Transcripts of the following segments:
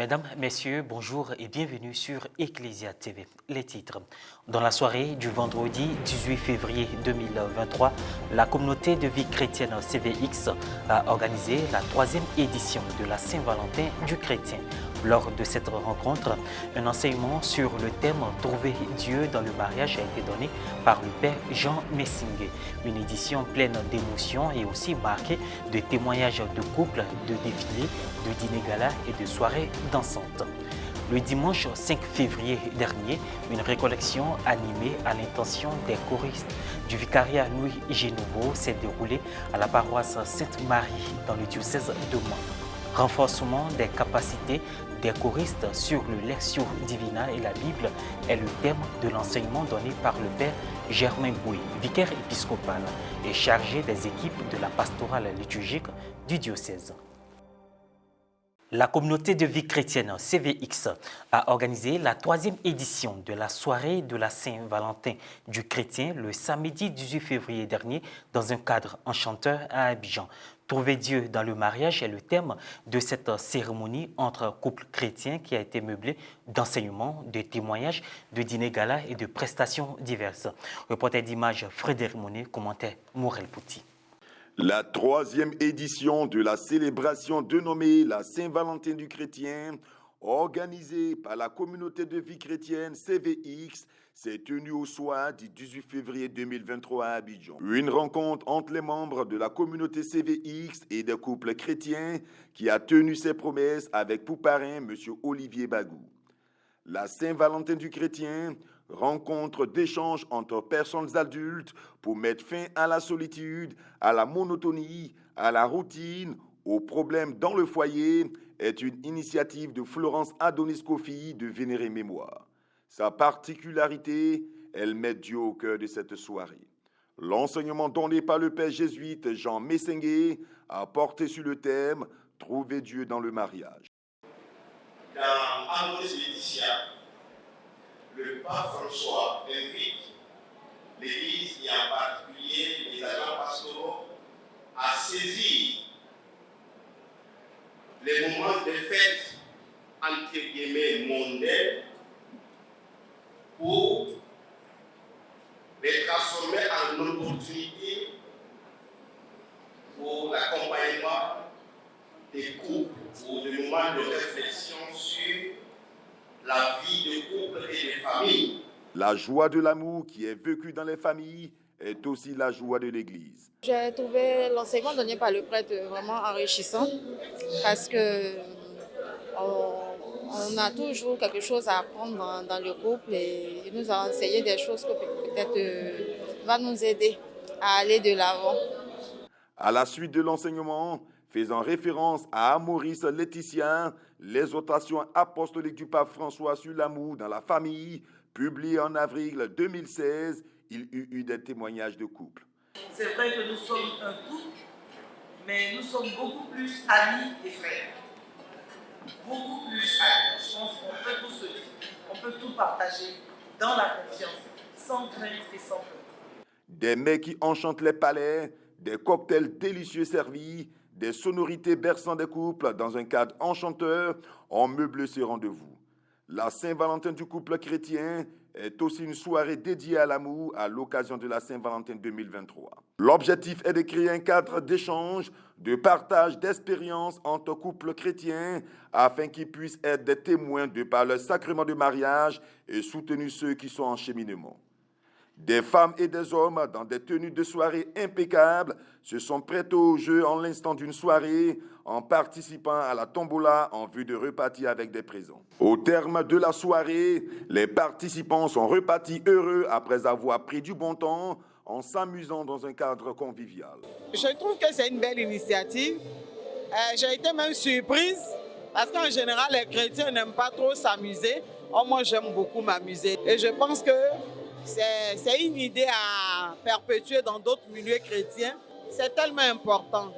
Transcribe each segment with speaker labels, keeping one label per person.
Speaker 1: Mesdames, Messieurs, bonjour et bienvenue sur Ecclesia TV. Les titres. Dans la soirée du vendredi 18 février 2023, la communauté de vie chrétienne CVX a organisé la 3e édition de la Saint-Valentin du chrétien. Lors de cette rencontre, un enseignement sur le thème « Trouver Dieu dans le mariage » a été donné par le père Jean Messingue. Une édition pleine d'émotions et aussi marquée de témoignages de couples, de défilés, de dîners gala et de soirées dansantes. Le dimanche 5 février dernier, une récollection animée à l'intention des choristes du vicariat Louis Génouveau s'est déroulée à la paroisse Sainte-Marie dans le diocèse de Mans. Renforcement des capacités des choristes sur le Lectio Divina et la Bible est le thème de l'enseignement donné par le père Germain Boué, vicaire épiscopal et chargé des équipes de la pastorale liturgique du diocèse. La communauté de vie chrétienne CVX a organisé la 3e édition de la soirée de la Saint-Valentin du chrétien le samedi 18 février dernier dans un cadre enchanteur à Abidjan. Trouver Dieu dans le mariage est le thème de cette cérémonie entre couples chrétiens qui a été meublée d'enseignements, de témoignages, de dîners gala et de prestations diverses. Reporter d'images Frédéric Monet, commentaire Morel Pouty.
Speaker 2: La 3e édition de la célébration dénommée la Saint-Valentin du chrétien, organisée par la communauté de vie chrétienne CVX, s'est tenue au soir du 18 février 2023 à Abidjan. Une rencontre entre les membres de la communauté CVX et des couples chrétiens qui a tenu ses promesses avec pour parrain M. Olivier Bagou. La Saint-Valentin du chrétien, rencontre d'échanges entre personnes adultes pour mettre fin à la solitude, à la monotonie, à la routine, aux problèmes dans le foyer, est une initiative de Florence Adonis Kofi de Vénérée Mémoire. Sa particularité, elle met Dieu au cœur de cette soirée. L'enseignement donné par le père jésuite Jean Messingue a porté sur le thème « Trouver Dieu dans le mariage ».
Speaker 3: Dans Amoris Laetitia, le pape François invite l'Église et en particulier les agents pastoraux à saisir les moments de fête entre guillemets mondains pour les transformer en opportunités pour l'accompagnement des couples, pour des moments de réflexion sur la vie de couple et de famille.
Speaker 2: La joie de l'amour qui est vécue dans les familles est aussi la joie de l'Église.
Speaker 4: J'ai trouvé l'enseignement donné par le prêtre vraiment enrichissant parce que on a toujours quelque chose à apprendre dans le couple et il nous a enseigné des choses que peut-être va nous aider à aller de l'avant.
Speaker 2: À la suite de l'enseignement, faisant référence à Amoris Laetitia, l'exhortation apostolique du pape François sur l'amour dans la famille, publiée en avril 2016, il y eut des témoignages de couple.
Speaker 5: C'est vrai que nous sommes un couple, mais nous sommes beaucoup plus amis et frères. Beaucoup plus amis. Je pense qu'on peut tout se dire, on peut tout partager dans la confiance, sans crainte et sans peur.
Speaker 2: Des mets qui enchantent les palais, des cocktails délicieux servis, des sonorités berçant des couples dans un cadre enchanteur ont meublé ce rendez-vous. La Saint-Valentin du couple chrétien est aussi une soirée dédiée à l'amour à l'occasion de la Saint-Valentin 2023. L'objectif est de créer un cadre d'échange, de partage d'expériences entre couples chrétiens afin qu'ils puissent être des témoins de par le sacrement du mariage et soutenir ceux qui sont en cheminement. Des femmes et des hommes dans des tenues de soirée impeccables se sont prêtés au jeu en l'instant d'une soirée en participant à la tombola en vue de repartir avec des présents. Au terme de la soirée, les participants sont repartis heureux après avoir pris du bon temps en s'amusant dans un cadre convivial.
Speaker 6: Je trouve que c'est une belle initiative. J'ai été même surprise parce qu'en général, les chrétiens n'aiment pas trop s'amuser. Oh, moi, j'aime beaucoup m'amuser. Et je pense que c'est une idée à perpétuer dans d'autres milieux chrétiens. C'est tellement important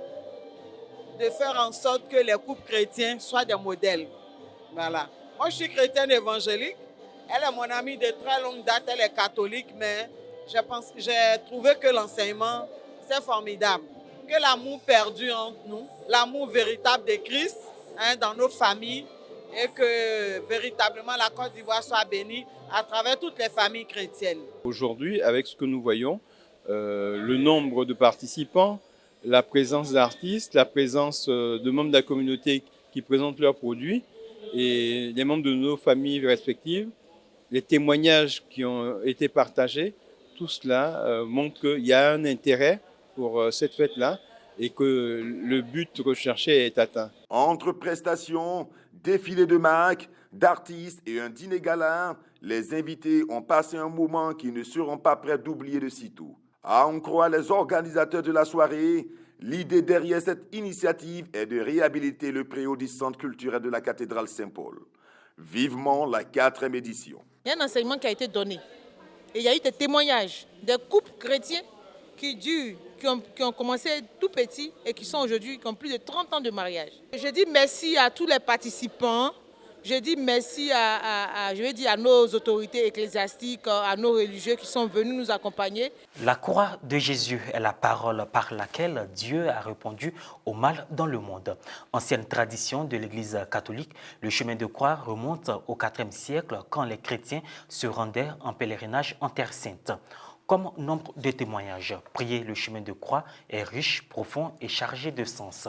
Speaker 6: de faire en sorte que les couples chrétiens soient des modèles. Voilà. Moi, je suis chrétienne évangélique. Elle est mon amie de très longue date. Elle est catholique, mais j'ai trouvé que l'enseignement, c'est formidable. Que l'amour perdu entre nous, l'amour véritable de Christ dans nos familles et que véritablement la Côte d'Ivoire soit bénie à travers toutes les familles chrétiennes.
Speaker 7: Aujourd'hui, avec ce que nous voyons, le nombre de participants, la présence d'artistes, la présence de membres de la communauté qui présentent leurs produits et les membres de nos familles respectives, les témoignages qui ont été partagés, tout cela montre qu'il y a un intérêt pour cette fête-là et que le but recherché est atteint.
Speaker 2: Entre prestations, défilés de marques, d'artistes et un dîner gala, les invités ont passé un moment qu'ils ne seront pas prêts d'oublier de sitôt. À en croire les organisateurs de la soirée, l'idée derrière cette initiative est de réhabiliter le préau du centre culturel de la cathédrale Saint-Paul. Vivement la 4e édition.
Speaker 8: Il y a un enseignement qui a été donné. Et il y a eu des témoignages des couples chrétiens qui ont commencé tout petits et qui sont aujourd'hui, qui ont plus de 30 ans de mariage. Je dis merci à tous les participants. Je dis merci à nos autorités ecclésiastiques, à nos religieux qui sont venus nous accompagner.
Speaker 1: La croix de Jésus est la parole par laquelle Dieu a répondu au mal dans le monde. Ancienne tradition de l'Église catholique, le chemin de croix remonte au IVe siècle quand les chrétiens se rendaient en pèlerinage en Terre Sainte. Comme nombre de témoignages, prier le chemin de croix est riche, profond et chargé de sens.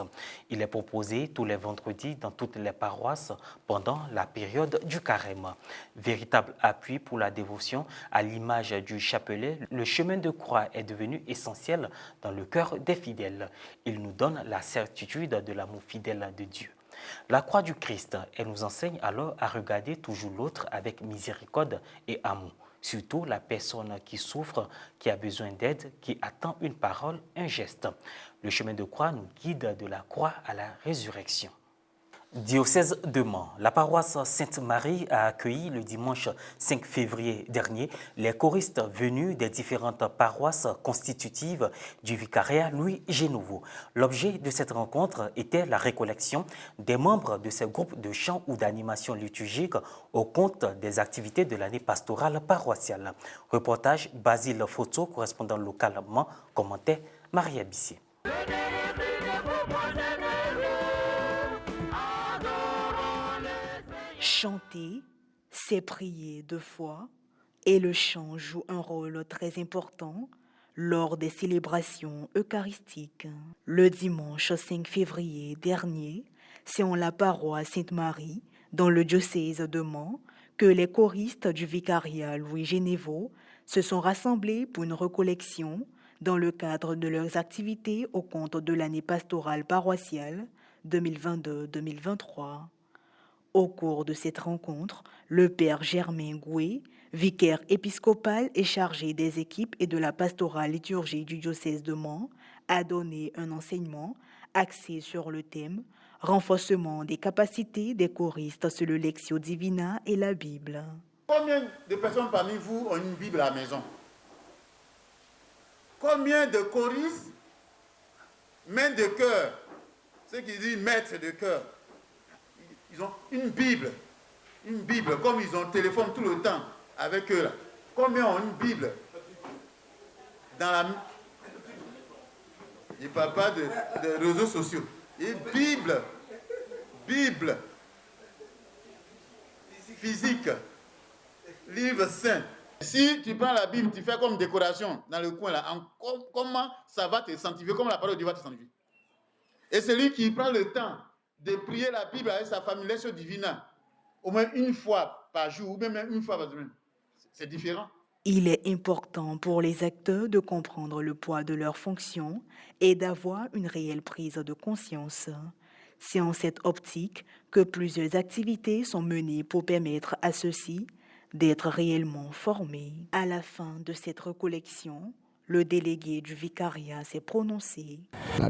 Speaker 1: Il est proposé tous les vendredis dans toutes les paroisses pendant la période du carême. Véritable appui pour la dévotion à l'image du chapelet, le chemin de croix est devenu essentiel dans le cœur des fidèles. Il nous donne la certitude de l'amour fidèle de Dieu. La croix du Christ, elle nous enseigne alors à regarder toujours l'autre avec miséricorde et amour. Surtout la personne qui souffre, qui a besoin d'aide, qui attend une parole, un geste. Le chemin de croix nous guide de la croix à la résurrection. Diocèse de Mans, la paroisse Sainte-Marie a accueilli le dimanche 5 février dernier les choristes venus des différentes paroisses constitutives du vicariat Louis Génoveau. L'objet de cette rencontre était la récollection des membres de ces groupes de chant ou d'animation liturgique au compte des activités de l'année pastorale paroissiale. Reportage Basile Photo, correspondant localement, commentait Maria Bissier.
Speaker 9: Chanter, c'est prier de foi, et le chant joue un rôle très important lors des célébrations eucharistiques. Le dimanche 5 février dernier, c'est en la paroisse Sainte-Marie, dans le diocèse de Mans, que les choristes du vicariat Louis Génoveau se sont rassemblés pour une recollection dans le cadre de leurs activités au compte de l'année pastorale paroissiale 2022-2023. Au cours de cette rencontre, le père Germain Goué, vicaire épiscopal et chargé des équipes et de la pastorale liturgie du diocèse de Mans, a donné un enseignement axé sur le thème « Renforcement des capacités des choristes sur le Lectio Divina et la Bible ».
Speaker 10: Combien de personnes parmi vous ont une Bible à la maison? Combien de choristes, maîtres de chœur, ceux qui disent maîtres de chœur, ils ont une Bible, comme ils ont téléphone tout le temps avec eux là. Combien ont une Bible dans la... Je ne parle pas de réseaux sociaux. Et Bible physique, livre saint. Si tu prends la Bible, tu fais comme décoration dans le coin là, comment ça va te sanctifier, comment la parole de Dieu va te sanctifier. Et celui qui prend le temps de prier la Bible avec sa famille, Lectio Divina, au moins une fois par jour, ou même une fois par semaine, c'est différent.
Speaker 9: Il est important pour les acteurs de comprendre le poids de leurs fonctions et d'avoir une réelle prise de conscience. C'est en cette optique que plusieurs activités sont menées pour permettre à ceux-ci d'être réellement formés. À la fin de cette recollection, le délégué du vicariat s'est prononcé.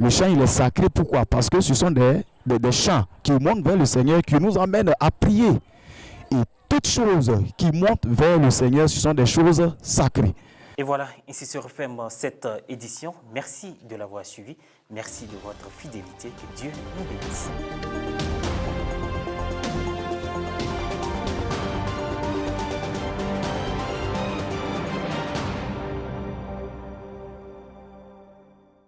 Speaker 11: Le chant, il est sacré. Pourquoi? Parce que ce sont des chants qui montent vers le Seigneur, qui nous amènent à prier. Et toutes choses qui montent vers le Seigneur, ce sont des choses sacrées.
Speaker 1: Et voilà, ici se referme cette édition. Merci de l'avoir suivi. Merci de votre fidélité. Que Dieu nous bénisse.